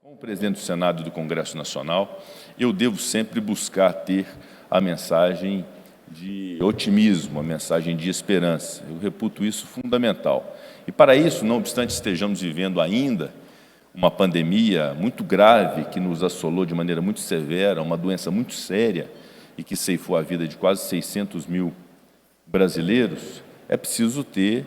Como presidente do Senado e do Congresso Nacional, eu devo sempre buscar ter a mensagem de otimismo, a mensagem de esperança. Eu reputo isso fundamental. E para isso, não obstante estejamos vivendo ainda uma pandemia muito grave que nos assolou de maneira muito severa, uma doença muito séria e que ceifou a vida de quase 600 mil brasileiros, é preciso ter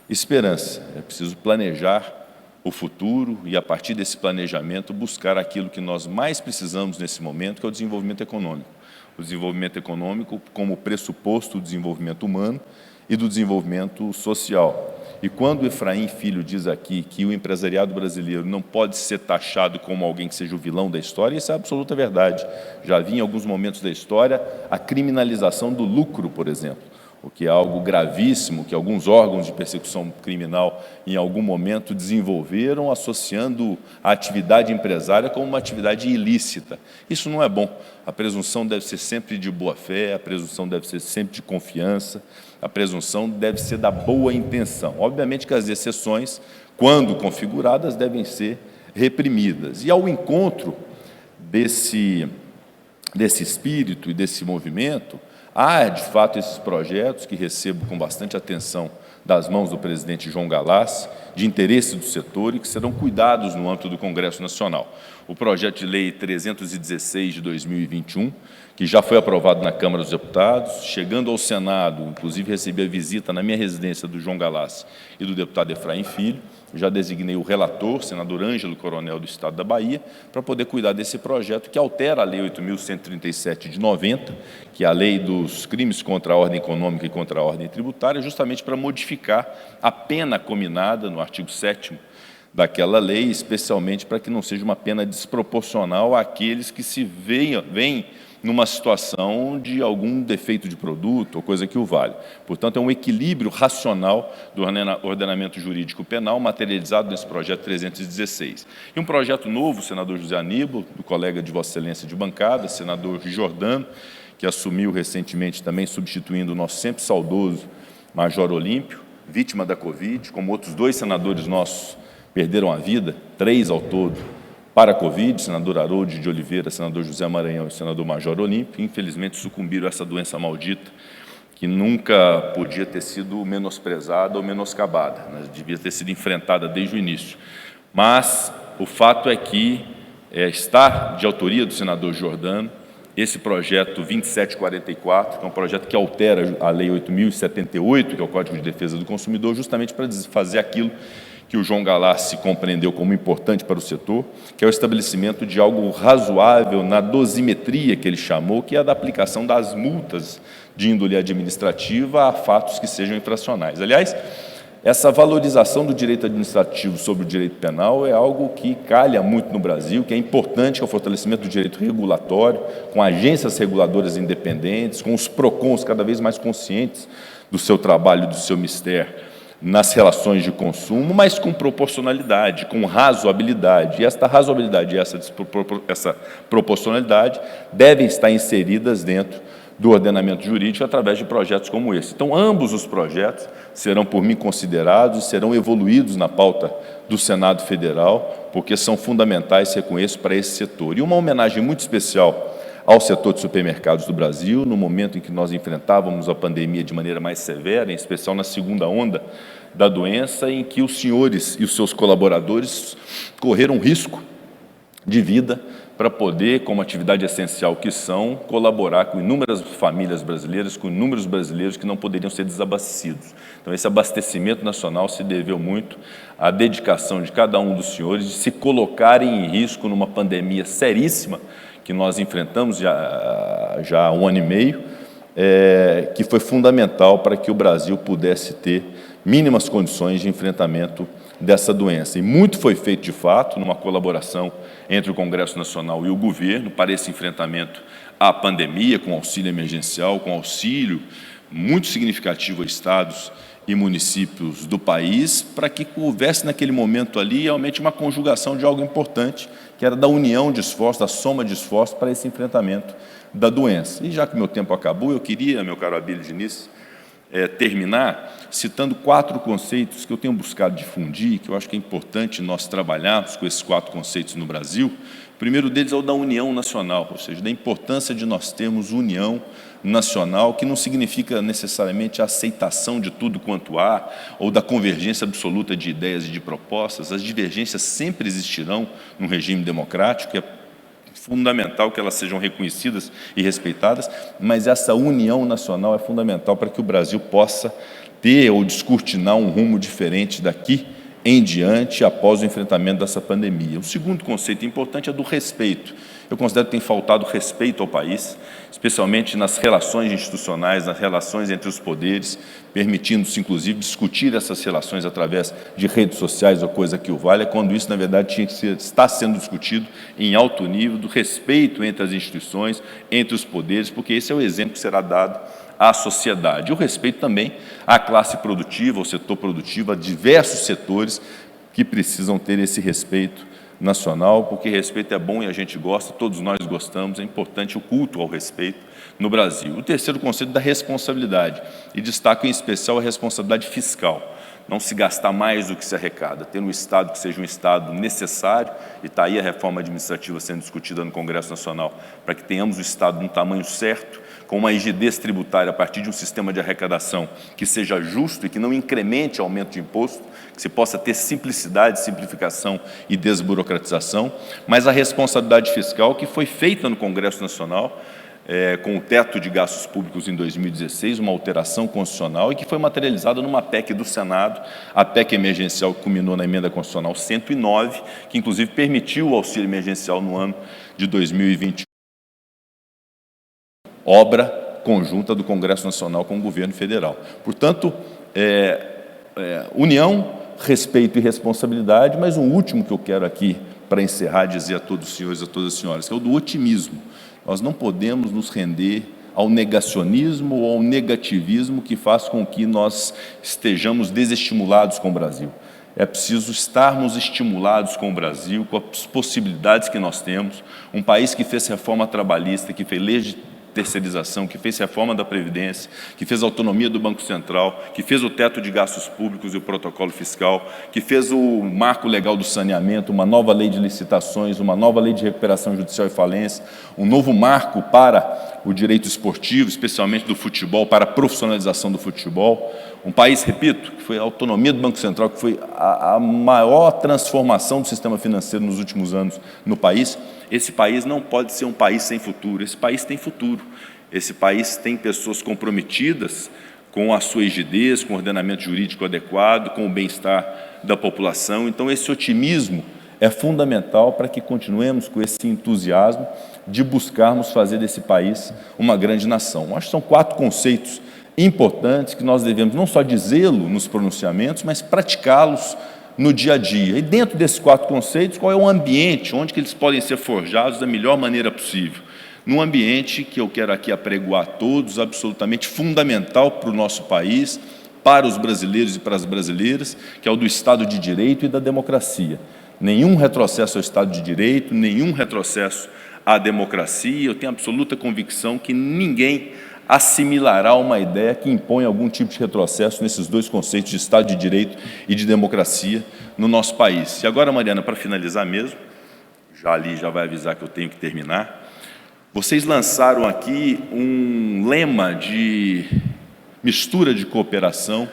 esperança, é preciso planejar o futuro e, a partir desse planejamento, buscar aquilo que nós mais precisamos nesse momento, que é o desenvolvimento econômico. O desenvolvimento econômico como pressuposto do desenvolvimento humano e do desenvolvimento social. E quando Efraim Filho diz aqui que o empresariado brasileiro não pode ser taxado como alguém que seja o vilão da história, isso é absoluta verdade. Já vi em alguns momentos da história a criminalização do lucro, por exemplo, o que é algo gravíssimo, que alguns órgãos de persecução criminal, em algum momento, desenvolveram, associando a atividade empresária como uma atividade ilícita. Isso não é bom. A presunção deve ser sempre de boa-fé, a presunção deve ser sempre de confiança, a presunção deve ser da boa intenção. Obviamente que as exceções, quando configuradas, devem ser reprimidas. E ao encontro desse espírito e desse movimento, há, de fato, esses projetos que recebo com bastante atenção das mãos do presidente João Galás, de interesse do setor e que serão cuidados no âmbito do Congresso Nacional. O projeto de lei 316 de 2021, que já foi aprovado na Câmara dos Deputados, chegando ao Senado, inclusive recebi a visita na minha residência do João Galás e do deputado Efraim Filho, já designei o relator, senador Ângelo Coronel do Estado da Bahia, para poder cuidar desse projeto que altera a Lei 8.137 de 90, que é a lei dos crimes contra a ordem econômica e contra a ordem tributária, justamente para modificar a pena cominada no artigo 7º daquela lei, especialmente para que não seja uma pena desproporcional àqueles que se veem numa situação de algum defeito de produto ou coisa que o vale. Portanto, é um equilíbrio racional do ordenamento jurídico penal materializado nesse projeto 316. E um projeto novo, senador José Aníbal, do colega de Vossa Excelência de bancada, senador Jordano, que assumiu recentemente também substituindo o nosso sempre saudoso Major Olímpio, vítima da Covid, como outros 2 senadores nossos perderam a vida, 3 ao todo, para a Covid, senador Harold de Oliveira, senador José Maranhão e senador Major Olímpio, infelizmente sucumbiram a essa doença maldita, que nunca podia ter sido menosprezada ou menoscabada, né? Devia ter sido enfrentada desde o início. Mas o fato é que está de autoria do senador Jordano esse projeto 2744, que é um projeto que altera a Lei 8.078, que é o Código de Defesa do Consumidor, justamente para fazer aquilo que o João Galás se compreendeu como importante para o setor, que é o estabelecimento de algo razoável na dosimetria, que ele chamou, que é a da aplicação das multas de índole administrativa a fatos que sejam infracionais. Aliás, essa valorização do direito administrativo sobre o direito penal é algo que calha muito no Brasil, que é importante, que é o fortalecimento do direito regulatório, com agências reguladoras independentes, com os PROCONs cada vez mais conscientes do seu trabalho e do seu mistério nas relações de consumo, mas com proporcionalidade, com razoabilidade. E esta razoabilidade e essa proporcionalidade devem estar inseridas dentro do ordenamento jurídico através de projetos como esse. Então, ambos os projetos serão por mim considerados e serão evoluídos na pauta do Senado Federal, porque são fundamentais, reconheço, para esse setor. E uma homenagem muito especial ao setor de supermercados do Brasil, no momento em que nós enfrentávamos a pandemia de maneira mais severa, em especial na segunda onda da doença, em que os senhores e os seus colaboradores correram risco de vida para poder, como atividade essencial que são, colaborar com inúmeras famílias brasileiras, com inúmeros brasileiros que não poderiam ser desabastecidos. Então, esse abastecimento nacional se deveu muito à dedicação de cada um dos senhores de se colocarem em risco numa pandemia seríssima que nós enfrentamos já há 1 ano e meio, que foi fundamental para que o Brasil pudesse ter mínimas condições de enfrentamento dessa doença. E muito foi feito, de fato, numa colaboração entre o Congresso Nacional e o governo para esse enfrentamento à pandemia, com auxílio emergencial, com auxílio muito significativo a estados e municípios do país, para que houvesse naquele momento ali realmente uma conjugação de algo importante, que era da união de esforços, da soma de esforços para esse enfrentamento da doença. E já que meu tempo acabou, eu queria, meu caro Abílio Diniz, terminar citando 4 conceitos que eu tenho buscado difundir, que eu acho que é importante nós trabalharmos com esses 4 conceitos no Brasil. O primeiro deles é o da união nacional, ou seja, da importância de nós termos união nacional, que não significa necessariamente a aceitação de tudo quanto há, ou da convergência absoluta de ideias e de propostas. As divergências sempre existirão num regime democrático, é fundamental que elas sejam reconhecidas e respeitadas, mas essa união nacional é fundamental para que o Brasil possa ter ou descortinar um rumo diferente daqui em diante, após o enfrentamento dessa pandemia. O segundo conceito importante é do respeito. Eu considero que tem faltado respeito ao país, especialmente nas relações institucionais, nas relações entre os poderes, permitindo-se, inclusive, discutir essas relações através de redes sociais ou coisa que o valha, quando isso, na verdade, tinha que estar sendo discutido em alto nível, do respeito entre as instituições, entre os poderes, porque esse é o exemplo que será dado à sociedade. O respeito também à classe produtiva, ao setor produtivo, a diversos setores que precisam ter esse respeito nacional, porque respeito é bom e a gente gosta, todos nós gostamos, é importante o culto ao respeito no Brasil. O terceiro conceito da responsabilidade, e destaco em especial a responsabilidade fiscal. Não se gastar mais do que se arrecada, ter um Estado que seja um Estado necessário, e está aí a reforma administrativa sendo discutida no Congresso Nacional, para que tenhamos o Estado num tamanho certo, com uma rigidez tributária a partir de um sistema de arrecadação que seja justo e que não incremente aumento de imposto, que se possa ter simplicidade, simplificação e desburocratização, mas a responsabilidade fiscal que foi feita no Congresso Nacional, com o teto de gastos públicos em 2016, uma alteração constitucional, e que foi materializada numa PEC do Senado, a PEC emergencial que culminou na emenda constitucional 109, que inclusive permitiu o auxílio emergencial no ano de 2021, obra conjunta do Congresso Nacional com o governo federal. Portanto, união, respeito e responsabilidade, mas um último que eu quero aqui, para encerrar, dizer a todos os senhores e a todas as senhoras, que é o do otimismo. Nós não podemos nos render ao negacionismo ou ao negativismo que faz com que nós estejamos desestimulados com o Brasil. É preciso estarmos estimulados com o Brasil, com as possibilidades que nós temos. Um país que fez reforma trabalhista, que fez lei de terceirização, que fez reforma da Previdência, que fez a autonomia do Banco Central, que fez o teto de gastos públicos e o protocolo fiscal, que fez o marco legal do saneamento, uma nova lei de licitações, uma nova lei de recuperação judicial e falência, um novo marco para o direito esportivo, especialmente do futebol, para a profissionalização do futebol. Um país, repito, que foi a autonomia do Banco Central, que foi a maior transformação do sistema financeiro nos últimos anos no país. Esse país não pode ser um país sem futuro. Esse país tem futuro. Esse país tem pessoas comprometidas com a sua rigidez, com o ordenamento jurídico adequado, com o bem-estar da população. Então, esse otimismo é fundamental para que continuemos com esse entusiasmo de buscarmos fazer desse país uma grande nação. Acho que são 4 conceitos importantes que nós devemos não só dizê-lo nos pronunciamentos, mas praticá-los no dia a dia. E dentro desses 4 conceitos, qual é o ambiente onde que eles podem ser forjados da melhor maneira possível? Num ambiente que eu quero aqui apregoar a todos, absolutamente fundamental para o nosso país, para os brasileiros e para as brasileiras, que é o do Estado de Direito e da democracia. Nenhum retrocesso ao Estado de Direito, nenhum retrocesso à democracia. Eu tenho absoluta convicção que ninguém assimilará uma ideia que impõe algum tipo de retrocesso nesses 2 conceitos de Estado de Direito e de democracia no nosso país. E agora, Mariana, para finalizar mesmo, já vai avisar que eu tenho que terminar, vocês lançaram aqui um lema de mistura de cooperação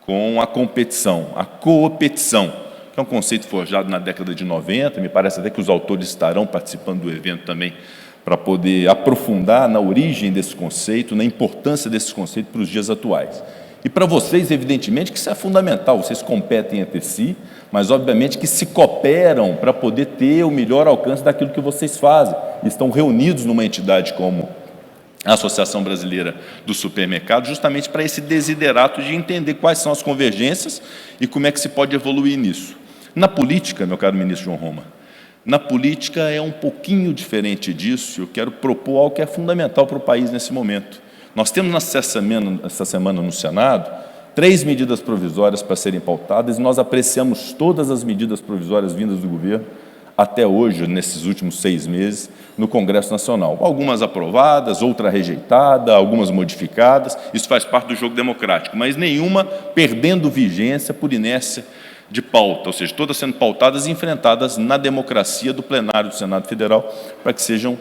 com a competição, a coopetição, que é um conceito forjado na década de 90, me parece até que os autores estarão participando do evento também, para poder aprofundar na origem desse conceito, na importância desse conceito para os dias atuais. E para vocês, evidentemente, que isso é fundamental, vocês competem entre si, mas obviamente que se cooperam para poder ter o melhor alcance daquilo que vocês fazem. Estão reunidos numa entidade como a Associação Brasileira do Supermercado, justamente para esse desiderato de entender quais são as convergências e como é que se pode evoluir nisso. Na política, meu caro ministro João Roma, na política é um pouquinho diferente disso. Eu quero propor algo que é fundamental para o país nesse momento. Nós temos essa semana no Senado 3 medidas provisórias para serem pautadas e nós apreciamos todas as medidas provisórias vindas do governo, até hoje, nesses últimos 6 meses, no Congresso Nacional. Algumas aprovadas, outra rejeitada, algumas modificadas, isso faz parte do jogo democrático, mas nenhuma perdendo vigência por inércia de pauta, ou seja, todas sendo pautadas e enfrentadas na democracia do plenário do Senado Federal para que sejam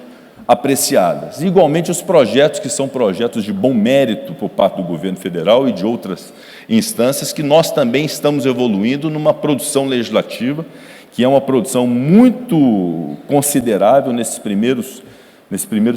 apreciadas. Igualmente, os projetos que são projetos de bom mérito por parte do governo federal e de outras instâncias, que nós também estamos evoluindo numa produção legislativa, que é uma produção muito considerável nesse primeiro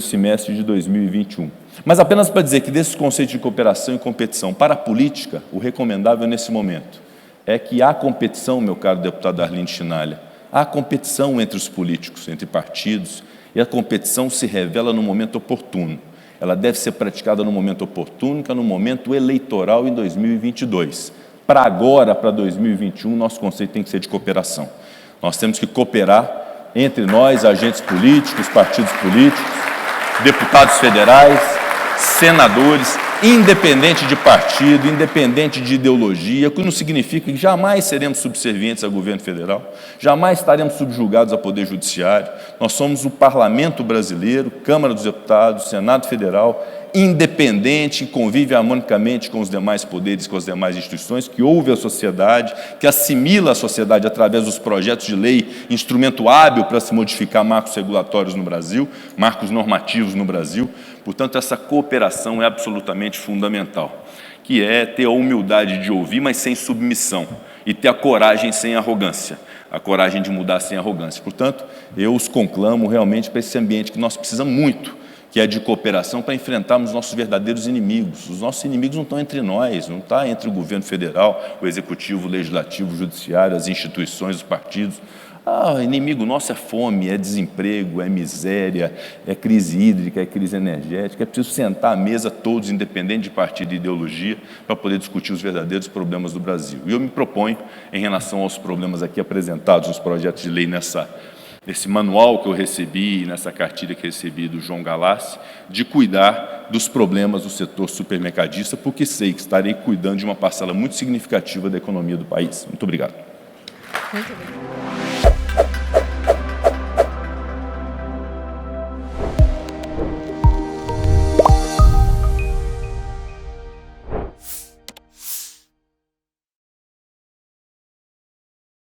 semestre de 2021. Mas apenas para dizer que desses conceitos de cooperação e competição para a política, o recomendável nesse momento é que há competição, meu caro deputado Arlindo Chinalha, há competição entre os políticos, entre partidos, e a competição se revela no momento oportuno. Ela deve ser praticada no momento oportuno, que é no momento eleitoral em 2022. Para agora, para 2021, nosso conceito tem que ser de cooperação. Nós temos que cooperar entre nós, agentes políticos, partidos políticos, deputados federais, senadores, independente de partido, independente de ideologia, o que não significa que jamais seremos subservientes ao governo federal, jamais estaremos subjugados ao Poder Judiciário. Nós somos o Parlamento brasileiro, Câmara dos Deputados, Senado Federal, independente, que convive harmonicamente com os demais poderes, com as demais instituições, que ouve a sociedade, que assimila a sociedade através dos projetos de lei, instrumento hábil para se modificar marcos regulatórios no Brasil, marcos normativos no Brasil. Portanto, essa cooperação é absolutamente fundamental, que é ter a humildade de ouvir, mas sem submissão, e ter a coragem sem arrogância, a coragem de mudar sem arrogância. Portanto, eu os conclamo realmente para esse ambiente que nós precisamos muito, que é de cooperação para enfrentarmos nossos verdadeiros inimigos. Os nossos inimigos não estão entre nós, não está entre o governo federal, o executivo, o legislativo, o judiciário, as instituições, os partidos. O inimigo nosso é fome, é desemprego, é miséria, é crise hídrica, é crise energética. É preciso sentar à mesa todos, independente de partido e ideologia, para poder discutir os verdadeiros problemas do Brasil. E eu me proponho, em relação aos problemas aqui apresentados nos projetos de lei nesse manual que eu recebi, nessa cartilha que recebi do João Galassi, de cuidar dos problemas do setor supermercadista, porque sei que estarei cuidando de uma parcela muito significativa da economia do país. Muito obrigado. Muito bem.